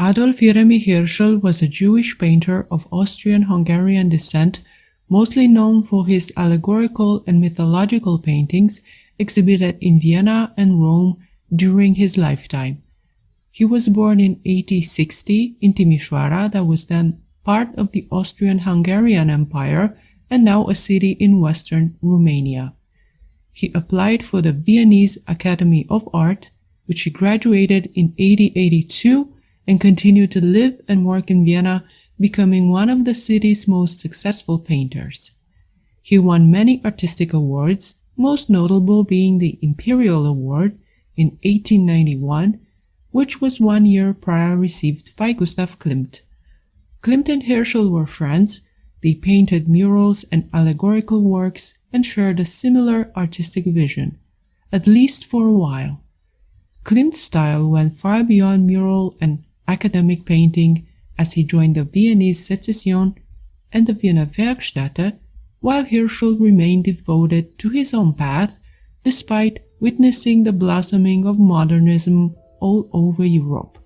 Adolf Hirémy-Hirschl was a Jewish painter of Austrian-Hungarian descent, mostly known for his allegorical and mythological paintings exhibited in Vienna and Rome during his lifetime. He was born in 1860 in Timisoara, that was then part of the Austrian-Hungarian Empire and now a city in western Romania. He applied for the Viennese Academy of Art, which he graduated in 1882, and continued to live and work in Vienna, becoming one of the city's most successful painters. He won many artistic awards, most notable being the Imperial Award in 1891, which was 1 year prior received by Gustav Klimt. Klimt and Hirschl were friends. They painted murals and allegorical works and shared a similar artistic vision, at least for a while. Klimt's style went far beyond mural and academic painting as he joined the Viennese Secession and the Vienna Werkstätte, while Hirschl remained devoted to his own path despite witnessing the blossoming of modernism all over Europe.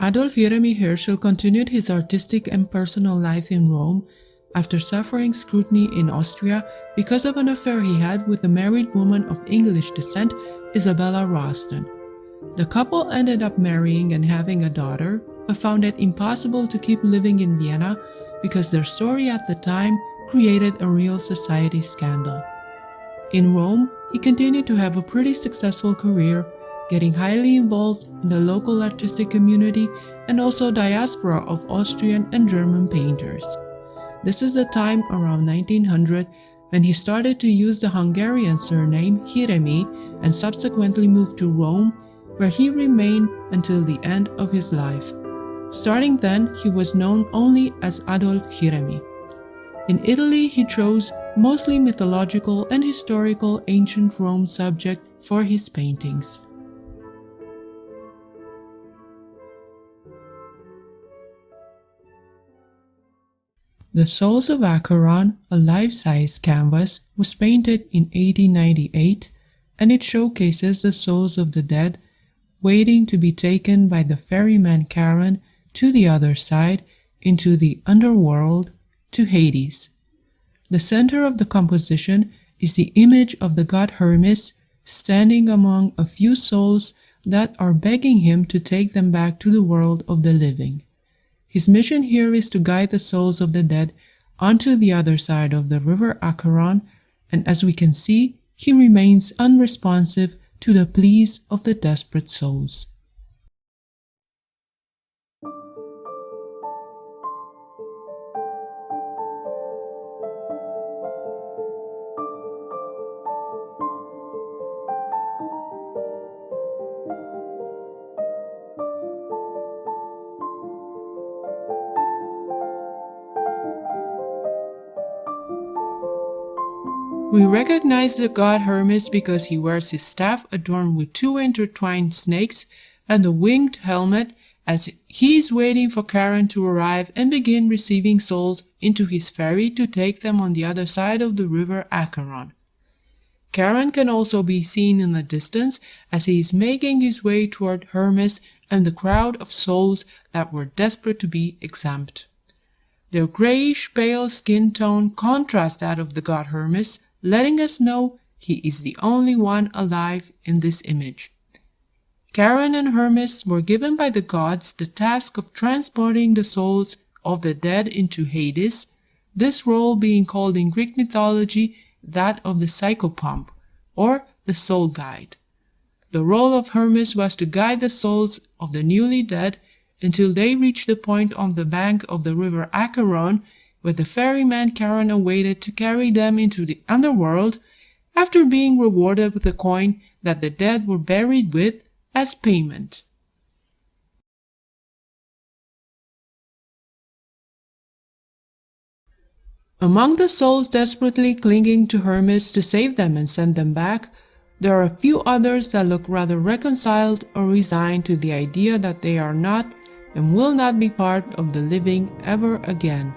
Adolf Hirémy-Hirschl continued his artistic and personal life in Rome after suffering scrutiny in Austria because of an affair he had with a married woman of English descent, Isabella Ruston. The couple ended up marrying and having a daughter, but found it impossible to keep living in Vienna because their story at the time created a real society scandal. In Rome, he continued to have a pretty successful career, getting highly involved in the local artistic community and also diaspora of Austrian and German painters. This is the time around 1900 when he started to use the Hungarian surname Hirémy and subsequently moved to Rome, where he remained until the end of his life. Starting then, he was known only as Adolf Hirémy. In Italy, he chose mostly mythological and historical ancient Rome subject for his paintings. The Souls of Acheron, a life-size canvas, was painted in 1898, and it showcases the souls of the dead waiting to be taken by the ferryman Charon to the other side, into the underworld, to Hades. The center of the composition is the image of the god Hermes standing among a few souls that are begging him to take them back to the world of the living. His mission here is to guide the souls of the dead onto the other side of the river Acheron, and as we can see, he remains unresponsive to the pleas of the desperate souls. We recognize the god Hermes because he wears his staff adorned with two intertwined snakes and a winged helmet, as he is waiting for Charon to arrive and begin receiving souls into his ferry to take them on the other side of the river Acheron. Charon can also be seen in the distance as he is making his way toward Hermes and the crowd of souls that were desperate to be exempt. Their grayish-pale skin tone contrasts that of the god Hermes, letting us know he is the only one alive in this image. Charon and Hermes were given by the gods the task of transporting the souls of the dead into Hades, this role being called in Greek mythology that of the psychopomp, or the soul guide. The role of Hermes was to guide the souls of the newly dead until they reached the point on the bank of the river Acheron where the ferryman Charon awaited to carry them into the underworld after being rewarded with a coin that the dead were buried with as payment. Among the souls desperately clinging to Hermes to save them and send them back, there are a few others that look rather reconciled or resigned to the idea that they are not and will not be part of the living ever again.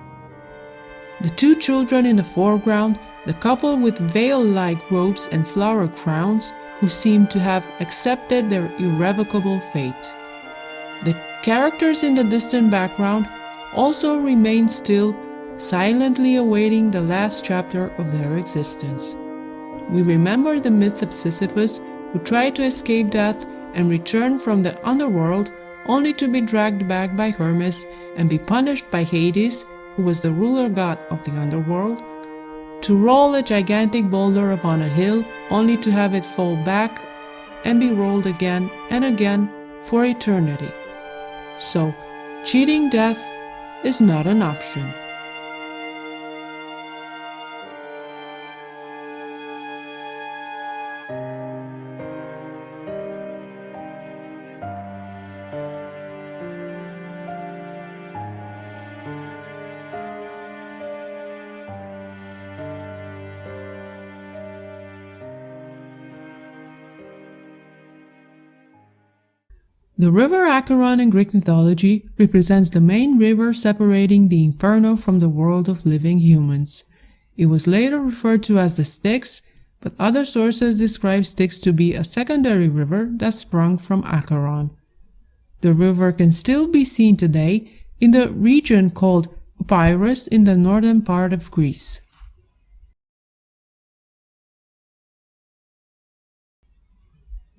The two children in the foreground the couple with veil-like robes and flower crowns who seem to have accepted their irrevocable fate. The characters in the distant background also remain still, silently awaiting the last chapter of their existence. We remember the myth of Sisyphus, who tried to escape death and return from the underworld only to be dragged back by Hermes and be punished by Hades, who was the ruler god of the underworld, to roll a gigantic boulder upon a hill only to have it fall back and be rolled again and again for eternity. So, cheating death is not an option. The river Acheron in Greek mythology represents the main river separating the inferno from the world of living humans. It was later referred to as the Styx, but other sources describe Styx to be a secondary river that sprung from Acheron. The river can still be seen today in the region called Epirus in the northern part of Greece.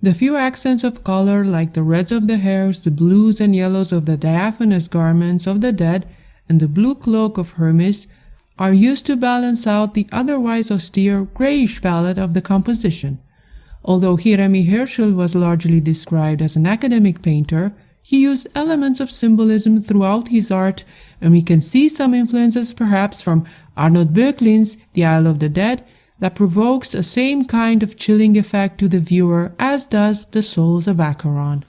The few accents of color, like the reds of the hairs, the blues and yellows of the diaphanous garments of the dead, and the blue cloak of Hermes, are used to balance out the otherwise austere grayish palette of the composition. Although Hirémy-Hirschl was largely described as an academic painter, he used elements of symbolism throughout his art, and we can see some influences perhaps from Arnold Böcklin's The Isle of the Dead, that provokes a same kind of chilling effect to the viewer as does the Souls of Acheron.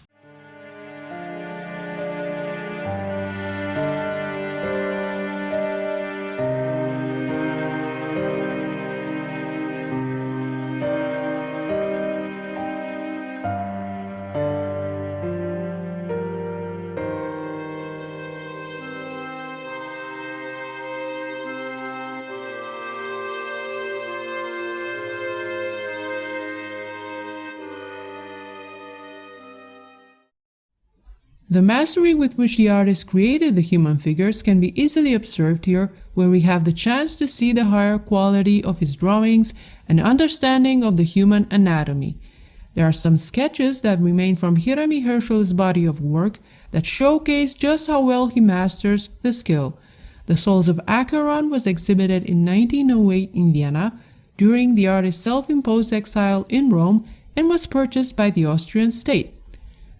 The mastery with which the artist created the human figures can be easily observed here, where we have the chance to see the higher quality of his drawings and understanding of the human anatomy. There are some sketches that remain from Hirémy-Hirschl's body of work that showcase just how well he masters the skill. The Souls of Acheron was exhibited in 1908 in Vienna during the artist's self-imposed exile in Rome and was purchased by the Austrian state.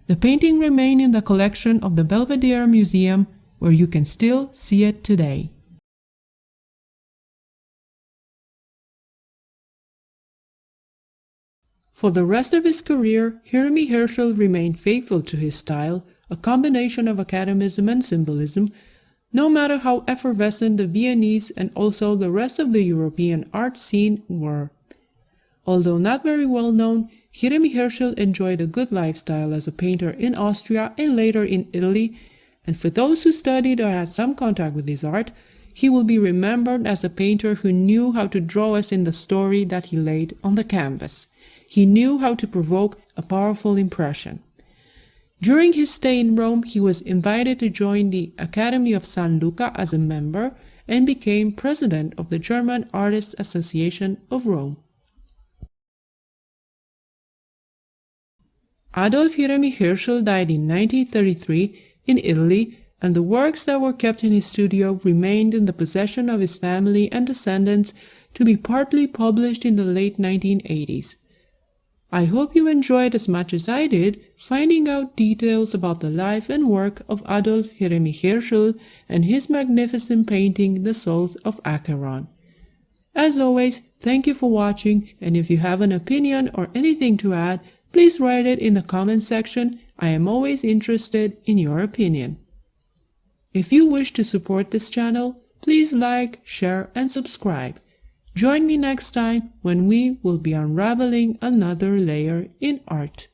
The painting remains in the collection of the Belvedere Museum, where you can still see it today. For the rest of his career, Hirémy-Hirschl remained faithful to his style, a combination of academism and symbolism, no matter how effervescent the Viennese and also the rest of the European art scene were. Although not very well known, Hirémy-Hirschl enjoyed a good lifestyle as a painter in Austria and later in Italy, and for those who studied or had some contact with his art, he will be remembered as a painter who knew how to draw us in the story that he laid on the canvas. He knew how to provoke a powerful impression. During his stay in Rome, he was invited to join the Academy of San Luca as a member and became president of the German Artists' Association of Rome. Adolf Hirémy-Hirschl died in 1933 in Italy, and the works that were kept in his studio remained in the possession of his family and descendants to be partly published in the late 1980s. I hope you enjoyed as much as I did finding out details about the life and work of Adolf Hirémy-Hirschl and his magnificent painting The Souls of Acheron. As always, thank you for watching, and if you have an opinion or anything to add, please write it in the comment section. I am always interested in your opinion. If you wish to support this channel, please like, share, and subscribe. Join me next time when we will be unraveling another layer in art.